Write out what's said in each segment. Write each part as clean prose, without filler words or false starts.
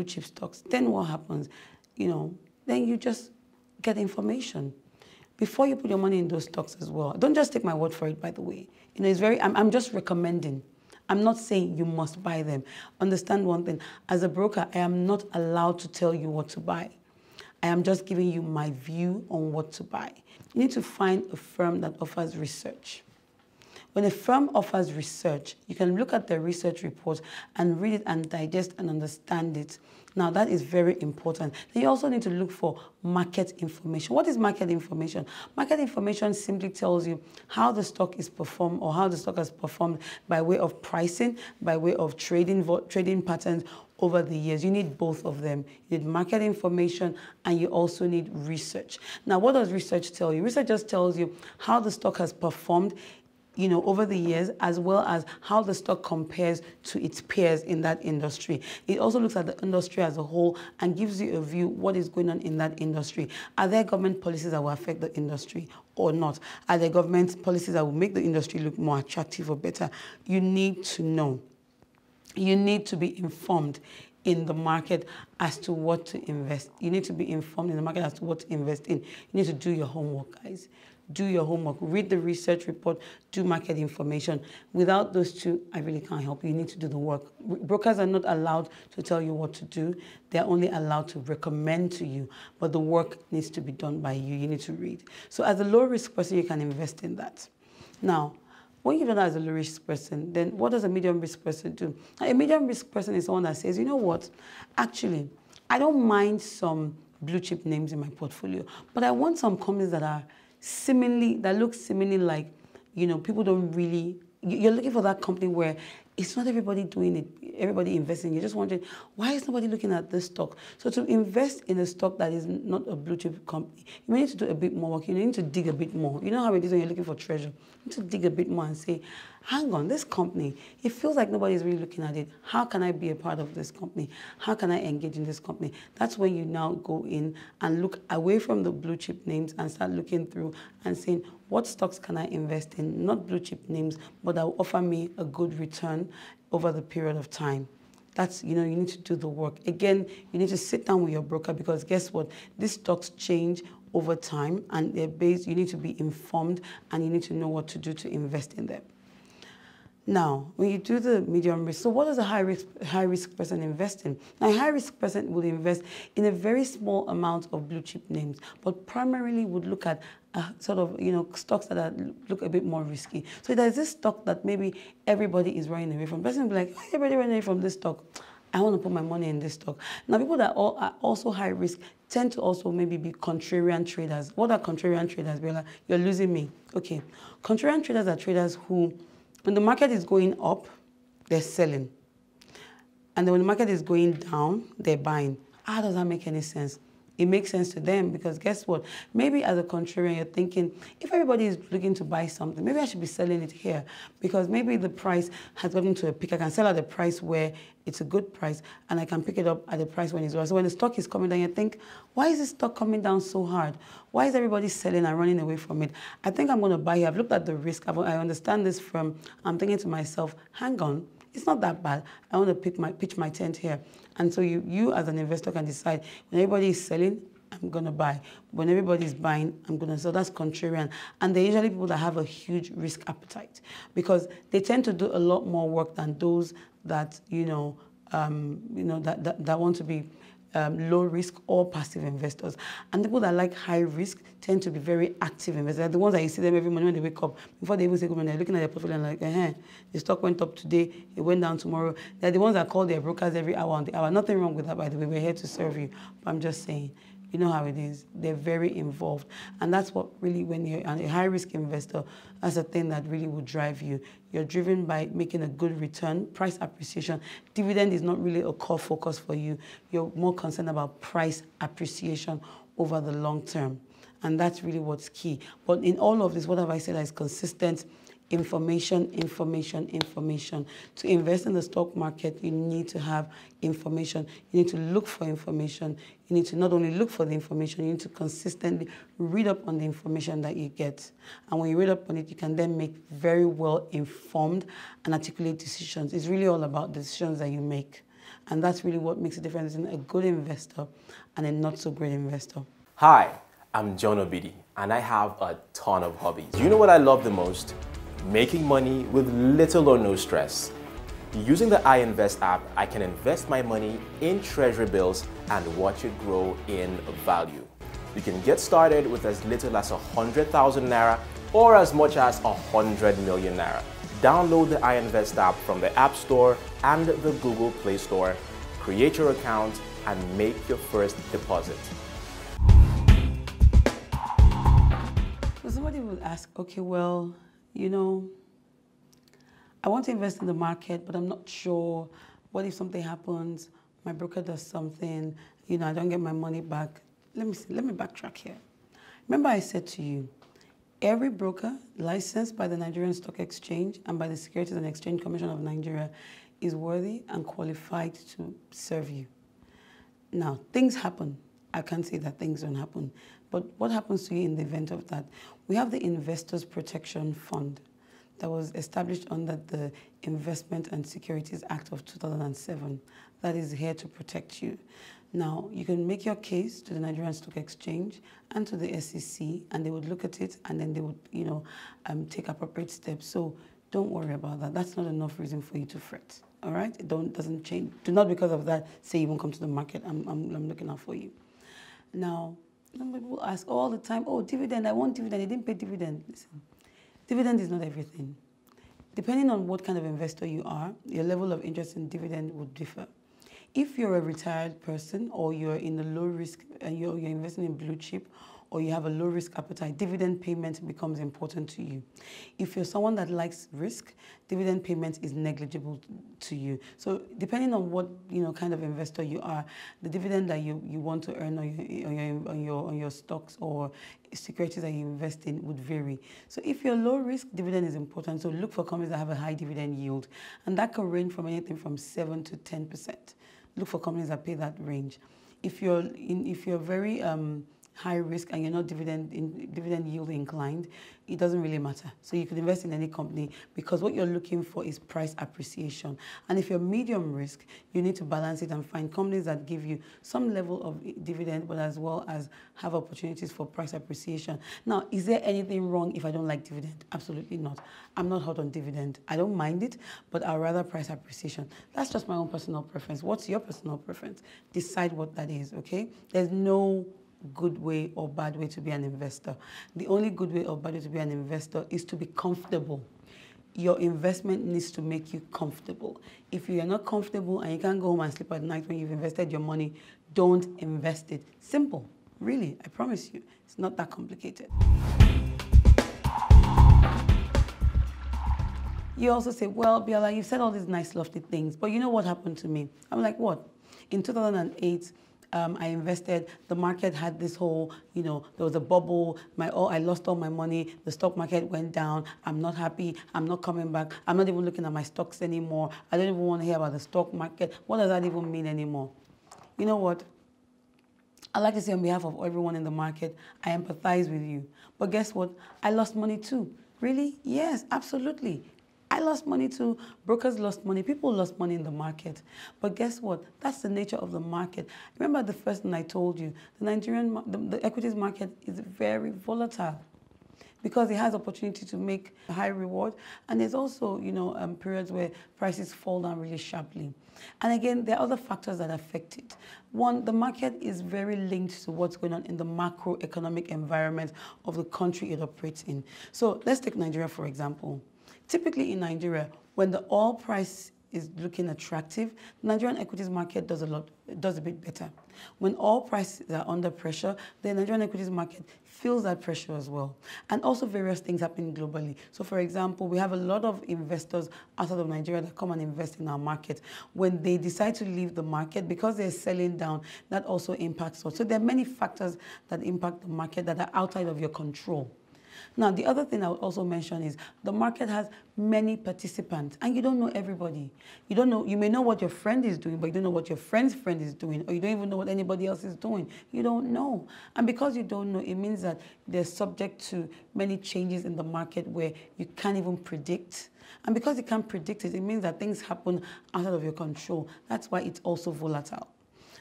blue chip stocks, then what happens? Then you just get information. Before you put your money in those stocks as well, don't just take my word for it, by the way. I'm just recommending. I'm not saying you must buy them. Understand one thing. As a broker, I am not allowed to tell you what to buy. I am just giving you my view on what to buy. You need to find a firm that offers research. When a firm offers research, you can look at the research report and read it and digest and understand it. Now, that is very important. Then you also need to look for market information. What is market information? Market information simply tells you how the stock is performed or how the stock has performed by way of pricing, by way of trading patterns over the years. You need both of them. You need market information and you also need research. Now, what does research tell you? Research just tells you how the stock has performed over the years, as well as how the stock compares to its peers in that industry. It also looks at the industry as a whole and gives you a view what is going on in that industry. Are there government policies that will affect the industry or not? Are there government policies that will make the industry look more attractive or better? You need to know. You need to be informed in the market as to what to invest. You need to be informed in the market as to what to invest in. You need to do your homework, guys. Do your homework, read the research report, do market information. Without those two, I really can't help you. You need to do the work. Brokers are not allowed to tell you what to do. They're only allowed to recommend to you, but the work needs to be done by you. You need to read. So as a low-risk person, you can invest in that. Now, when you've done that as a low-risk person, then what does a medium-risk person do? Now, a medium-risk person is someone that says, you know what, actually, I don't mind some blue-chip names in my portfolio, but I want some companies that look seemingly like, people don't really, you're looking for that company where it's not everybody doing it, everybody investing. You're just wondering, why is nobody looking at this stock? So to invest in a stock that is not a blue chip company, you may need to do a bit more work. You need to dig a bit more. You know how it is when you're looking for treasure. You need to dig a bit more and say, hang on, this company, it feels like nobody's really looking at it. How can I be a part of this company? How can I engage in this company? That's when you now go in and look away from the blue chip names and start looking through and saying, what stocks can I invest in? Not blue chip names, but that will offer me a good return over the period of time. That's, you need to do the work. Again, you need to sit down with your broker because guess what? These stocks change over time and they're based, you need to be informed and you need to know what to do to invest in them. Now, when you do the medium risk, so what does a high risk person invest in? Now, a high risk person will invest in a very small amount of blue chip names, but primarily would look at sort of, stocks that look a bit more risky. So there's this stock that maybe everybody is running away from. The person will be like, oh, everybody running away from this stock. I want to put my money in this stock. Now, people that are also high risk tend to also maybe be contrarian traders. What are contrarian traders? You're losing me. Okay. Contrarian traders are traders who, when the market is going up, they're selling. And then when the market is going down, they're buying. How does that make any sense? It makes sense to them because guess what? Maybe as a contrarian, you're thinking, if everybody is looking to buy something, maybe I should be selling it here because maybe the price has gotten to a peak. I can sell at a price where it's a good price and I can pick it up at a price when it's low. So when the stock is coming down, you think, why is this stock coming down so hard? Why is everybody selling and running away from it? I think I'm going to buy here. I've looked at the risk. I understand this I'm thinking to myself, hang on. It's not that bad. I want to pitch my tent here. And so you as an investor can decide, when everybody is selling, I'm going to buy. When everybody is buying, I'm going to sell. That's contrarian. And they're usually people that have a huge risk appetite because they tend to do a lot more work than those that, that want to be low risk or passive investors. And the people that like high risk tend to be very active investors. They're the ones that you see them every morning when they wake up. Before they even say good morning, they're looking at their portfolio and like, the stock went up today, it went down tomorrow. They're the ones that call their brokers every hour on the hour. Nothing wrong with that, by the way. We're here to serve you. But I'm just saying, you know how it is. They're very involved. And that's what really, when you're a high-risk investor, that's the thing that really will drive you. You're driven by making a good return, price appreciation. Dividend is not really a core focus for you. You're more concerned about price appreciation over the long term. And that's really what's key. But in all of this, what have I said is consistent information. To invest in the stock market, you need to have information. You need to look for information. You need to not only look for the information, you need to consistently read up on the information that you get. And when you read up on it, you can then make very well informed and articulate decisions. It's really all about the decisions that you make. And that's really what makes a difference in a good investor and a not so great investor. Hi, I'm John Obidi, and I have a ton of hobbies. You know what I love the most? Making money with little or no stress. Using the iInvest app, I can invest my money in treasury bills and watch it grow in value. You can get started with as little as 100,000 Naira or as much as 100 million Naira. Download the iInvest app from the App Store and the Google Play Store, create your account, and make your first deposit. So somebody would ask, okay, well, you know, I want to invest in the market, but I'm not sure. What if something happens? My broker does something, you know, I don't get my money back. Let me backtrack here. Remember I said to you, every broker licensed by the Nigerian Stock Exchange and by the Securities and Exchange Commission of Nigeria is worthy and qualified to serve you. Now, things happen. I can't say that things don't happen. But what happens to you in the event of that? We have the Investors Protection Fund that was established under the Investment and Securities Act of 2007 that is here to protect you. Now, you can make your case to the Nigerian Stock Exchange and to the SEC, and they would look at it, and then they would, you know, take appropriate steps. So don't worry about that. That's not enough reason for you to fret. All right? It doesn't change. Do not, because of that, say you won't come to the market. I'm looking out for you. Now, some people ask all the time, oh, dividend, I want dividend. They didn't pay dividend. Listen, dividend is not everything. Depending on what kind of investor you are, your level of interest in dividend would differ. If you're a retired person or you're in a low risk and you're investing in blue chip or you have a low risk appetite, dividend payment becomes important to you. If you're someone that likes risk, dividend payment is negligible to you. So depending on what kind of investor you are, the dividend that you want to earn on your stocks or securities that you invest in would vary. So if you're low risk, dividend is important. So look for companies that have a high dividend yield, and that can range from anything from 7 to 10%. Look for companies that pay that range. If you're very high risk and you're not dividend yield inclined, it doesn't really matter. So you could invest in any company because what you're looking for is price appreciation. And if you're medium risk, you need to balance it and find companies that give you some level of dividend, but as well as have opportunities for price appreciation. Now, is there anything wrong if I don't like dividend? Absolutely not. I'm not hot on dividend. I don't mind it, but I'd rather price appreciation. That's just my own personal preference. What's your personal preference? Decide what that is, okay? There's no good way or bad way to be an investor. The only good way or bad way to be an investor is to be comfortable. Your investment needs to make you comfortable. If you are not comfortable and you can't go home and sleep at night when you've invested your money, don't invest it. Simple, really, I promise you. It's not that complicated. You also say, well, Abiola, you've said all these nice, lofty things, but you know what happened to me? I'm like, what? In 2008, I invested, the market had this whole, there was a bubble, I lost all my money, the stock market went down, I'm not happy, I'm not coming back, I'm not even looking at my stocks anymore, I don't even want to hear about the stock market. What does that even mean anymore? You know what? I'd like to say on behalf of everyone in the market, I empathize with you. But guess what? I lost money too. Really? Yes, absolutely. I lost money too. Brokers lost money. People lost money in the market. But guess what? That's the nature of the market. Remember the first thing I told you. The equities market is very volatile because it has opportunity to make a high reward. And there's also, periods where prices fall down really sharply. And again, there are other factors that affect it. One, the market is very linked to what's going on in the macroeconomic environment of the country it operates in. So let's take Nigeria, for example. Typically in Nigeria, when the oil price is looking attractive, the Nigerian equities market does a bit better. When oil prices are under pressure, the Nigerian equities market feels that pressure as well. And also various things happening globally. So for example, we have a lot of investors outside of Nigeria that come and invest in our market. When they decide to leave the market, because they're selling down, that also impacts us. So there are many factors that impact the market that are outside of your control. Now, the other thing I would also mention is the market has many participants and you don't know everybody. You don't know, you may know what your friend is doing, but you don't know what your friend's friend is doing, or you don't even know what anybody else is doing. You don't know. And because you don't know, it means that they're subject to many changes in the market where you can't even predict. And because you can't predict it, it means that things happen outside of your control. That's why it's also volatile.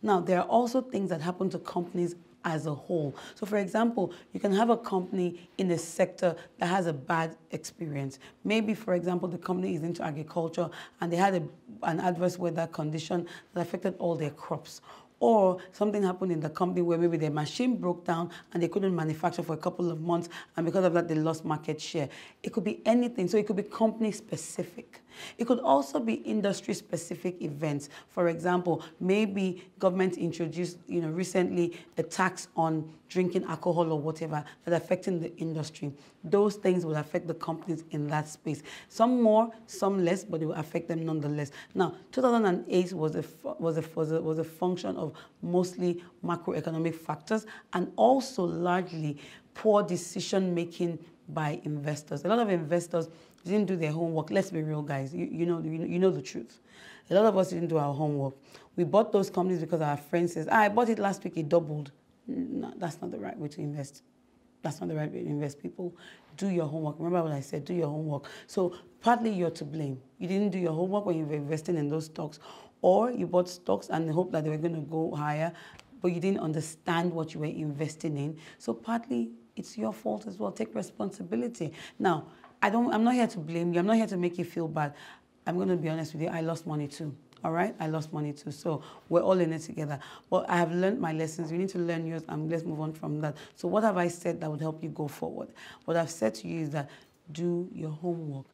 Now, there are also things that happen to companies as a whole. So for example, you can have a company in a sector that has a bad experience. Maybe, for example, the company is into agriculture and they had an adverse weather condition that affected all their crops. Or something happened in the company where maybe their machine broke down and they couldn't manufacture for a couple of months, and because of that they lost market share. It could be anything, so it could be company specific. It could also be industry specific events. For example, maybe government introduced recently a tax on drinking alcohol or whatever that's affecting the industry. Those things will affect the companies in that space. Some more, some less, but it will affect them nonetheless. Now, 2008 was a function of mostly macroeconomic factors and also largely poor decision making by investors. A lot of investors didn't do their homework. Let's be real, guys. You know the truth. A lot of us didn't do our homework. We bought those companies because our friend says, I bought it last week, it doubled. No, that's not the right way to invest. That's not the right way to invest, people. Do your homework. Remember what I said, do your homework. So partly you're to blame. You didn't do your homework when you were investing in those stocks, or you bought stocks and hope that they were going to go higher, but you didn't understand what you were investing in. So partly it's your fault as well. Take responsibility. Now, I'm not here to blame you. I'm not here to make you feel bad. I'm going to be honest with you. I lost money too. All right? I lost money too. So we're all in it together. But I have learned my lessons. You need to learn yours, and let's move on from that. So what have I said that would help you go forward? What I've said to you is that do your homework.